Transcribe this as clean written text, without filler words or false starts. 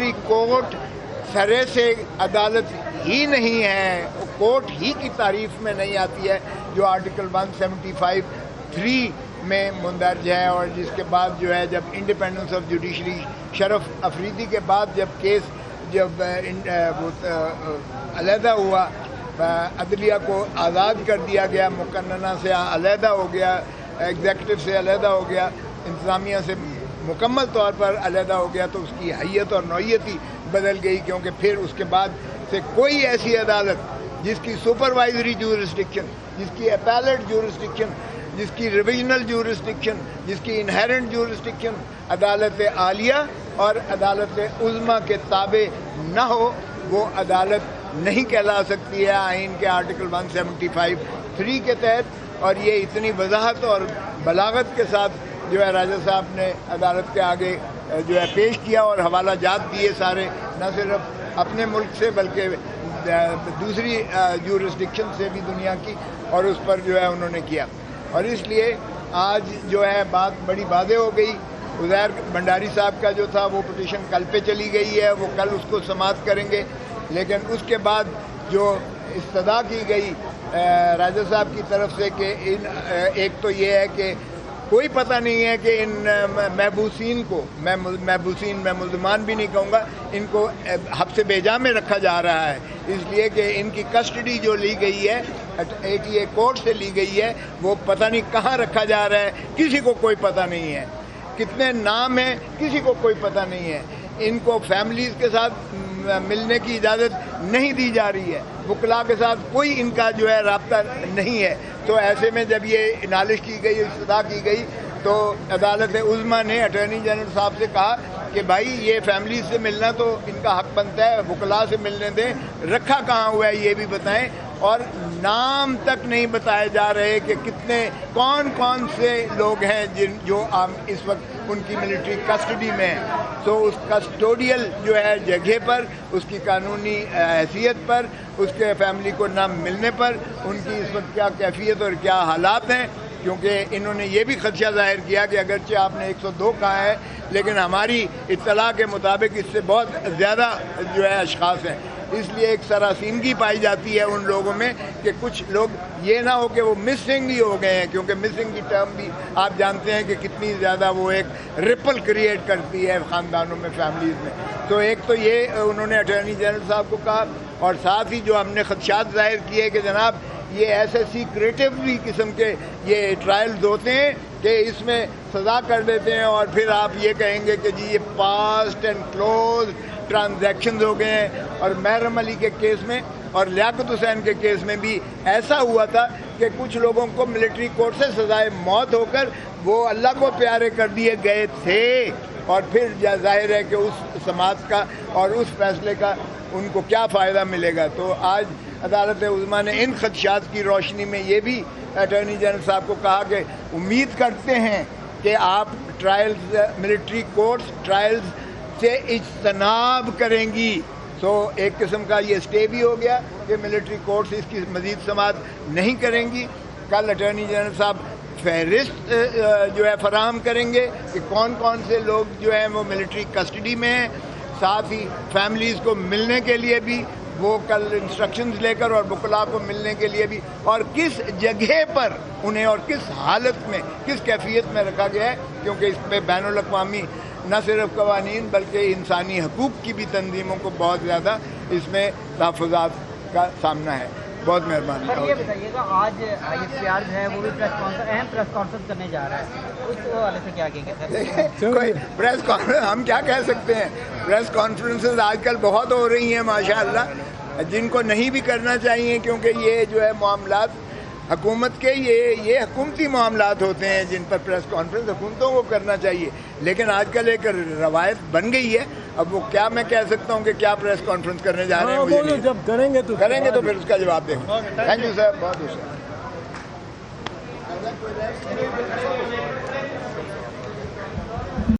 Court सरे से अदालत ही नहीं है, कोर्ट ही की तारीफ में नहीं आती है, जो आर्टिकल 175(3) में मुंदरज है। और जिसके बाद जो है, जब इंडिपेंडेंस ऑफ जुडिशरी शरफ अफरीदी के बाद जब केस अलहदा हुआ, अदलिया को आज़ाद कर दिया गया, मुकन्नना से अलहदा हो गया, एग्जीक्यूटिव से अलहदा हो गया, इंतज़ामिया से मुकम्मल तौर पर अलहदा हो गया, तो उसकी हैयत और नौयत ही बदल गई। क्योंकि फिर उसके बाद से कोई ऐसी अदालत जिसकी सुपरवाइजरी ज्यूरिसडिक्शन, जिसकी अपैलेट ज्यूरिसडिक्शन, जिसकी रिविजनल ज्यूरिसडिक्शन, जिसकी इनहेरेंट ज्यूरिसडिक्शन अदालत आलिया और अदालत उज़्मा के ताबे न हो, वो अदालत नहीं कहला सकती है आइन के आर्टिकल 175(3) के तहत। और ये इतनी वजाहत और बलागत के साथ जो है राजा साहब ने अदालत के आगे जो है पेश किया और हवाला जात दिए सारे, न सिर्फ अपने मुल्क से बल्कि दूसरी ज्यूरिसडिक्शन से भी दुनिया की, और उस पर जो है उन्होंने किया। और इसलिए आज जो है बात बड़ी वाज़ेह हो गई। उज़ैर भंडारी साहब का जो था वो पिटीशन कल पे चली गई है, वो कल उसको समाअत करेंगे। लेकिन उसके बाद जो इस्तदा की गई राजा साहब की तरफ से कि एक तो ये है कि कोई पता नहीं है कि इन महबूसीन को, मैं मुल्ज़मान भी नहीं कहूँगा, इनको हब्स बेजा में रखा जा रहा है, इसलिए कि इनकी कस्टडी जो ली गई है 88 कोर्ट से ली गई है, वो पता नहीं कहाँ रखा जा रहा है, किसी को कोई पता नहीं है। कितने नाम हैं किसी को कोई पता नहीं है। इनको फैमिलीज़ के साथ मिलने की इजाज़त नहीं दी जा रही है, वकला के साथ कोई इनका जो है राब्ता नहीं है। तो ऐसे में जब ये नालिश की गई, इस्तदा की गई, तो अदालत उज़्मा ने अटॉर्नी जनरल साहब से कहा कि भाई ये फैमिली से मिलना तो इनका हक बनता है, वकला से मिलने दें, रखा कहाँ हुआ है ये भी बताएं। और नाम तक नहीं बताए जा रहे कि कितने कौन कौन से लोग हैं जो इस वक्त उनकी मिलिट्री कस्टडी में हैं। तो उस कस्टोडियल जो है जगह पर, उसकी कानूनी हैसियत पर, उसके फैमिली को ना मिलने पर उनकी इस वक्त क्या कैफियत और क्या हालात हैं। क्योंकि इन्होंने ये भी खदशा ज़ाहिर किया कि अगरचे आपने 102 कहा है, लेकिन हमारी इत्तला के मुताबिक इससे बहुत ज़्यादा जो है अशख़ास हैं। इसलिए एक सरासीनगी पाई जाती है उन लोगों में कि कुछ लोग ये ना हो कि वो मिसिंग ही हो गए हैं, क्योंकि मिसिंग की टर्म भी आप जानते हैं कि कितनी ज़्यादा वो एक रिपल क्रिएट करती है ख़ानदानों में, फैमिलीज़ में। तो एक तो ये उन्होंने अटॉर्नी जनरल साहब को कहा, और साथ ही जो हमने खदशात ज़ाहिर किए कि जनाब ये ऐसे सीक्रेटिवली किस्म के ये ट्रायल्स होते हैं कि इसमें सज़ा कर देते हैं और फिर आप ये कहेंगे कि जी ये पास्ट एंड क्लोज ट्रांजैक्शंस हो गए हैं। और महरम अली के केस में और लियाकत हुसैन के केस में भी ऐसा हुआ था कि कुछ लोगों को मिलिट्री कोर्ट से सजाए मौत होकर वो अल्लाह को प्यारे कर दिए गए थे, और फिर जाहिर है कि उस समाज का और उस फैसले का उनको क्या फ़ायदा मिलेगा। तो आज अदालत उज़्मा ने इन खदशात की रोशनी में ये भी अटॉर्नी जनरल साहब को कहा कि उम्मीद करते हैं कि आप ट्रायल्स, मिलिट्री कोर्ट्स ट्रायल्स से इज्तनाब करेंगी। तो एक किस्म का ये स्टे भी हो गया कि मिलिट्री कोर्ट्स इसकी मज़ीद समाअत नहीं करेंगी। कल अटॉर्नी जनरल साहब फहरिस्त जो है फराहम करेंगे कि कौन कौन से लोग जो हैं वो मिलिट्री कस्टडी में हैं। साथ ही फैमिलीज़ को मिलने के लिए भी वो कल इंस्ट्रक्शंस लेकर, और वकला को मिलने के लिए भी, और किस जगह पर उन्हें और किस हालत में, किस कैफियत में रखा गया है। क्योंकि इस पर बैनुल अक़वामी न सिर्फ कवानीन बल्कि इंसानी हकूक़ की भी तंजीमों को बहुत ज़्यादा इसमें तहफ़्फ़ुज़ात का सामना है। बहुत मेहरबानी। सर ये बताइएगा, आज ISPR जो है वो भी अहम प्रेस कॉन्फ्रेंस करने जा रहा है, उस वाले से क्या कहेंगे सर? कोई प्रेस कॉन्फ्रेंस हम क्या कह सकते हैं। प्रेस कॉन्फ्रेंसेस आजकल बहुत हो रही हैं माशाअल्लाह, जिनको नहीं भी करना चाहिए, क्योंकि ये जो है मामलात हुकूमत के ये हुकूमती मामलात होते हैं जिन पर प्रेस कॉन्फ्रेंस हुकूमतों को करना चाहिए। लेकिन आजकल एक रवायत बन गई है, अब वो क्या मैं कह सकता हूँ कि क्या प्रेस कॉन्फ्रेंस करने जा रहे हैं, मुझे नहीं। जब करेंगे तो फिर उसका जवाब देंगे। थैंक यू सर, बहुत बहुत।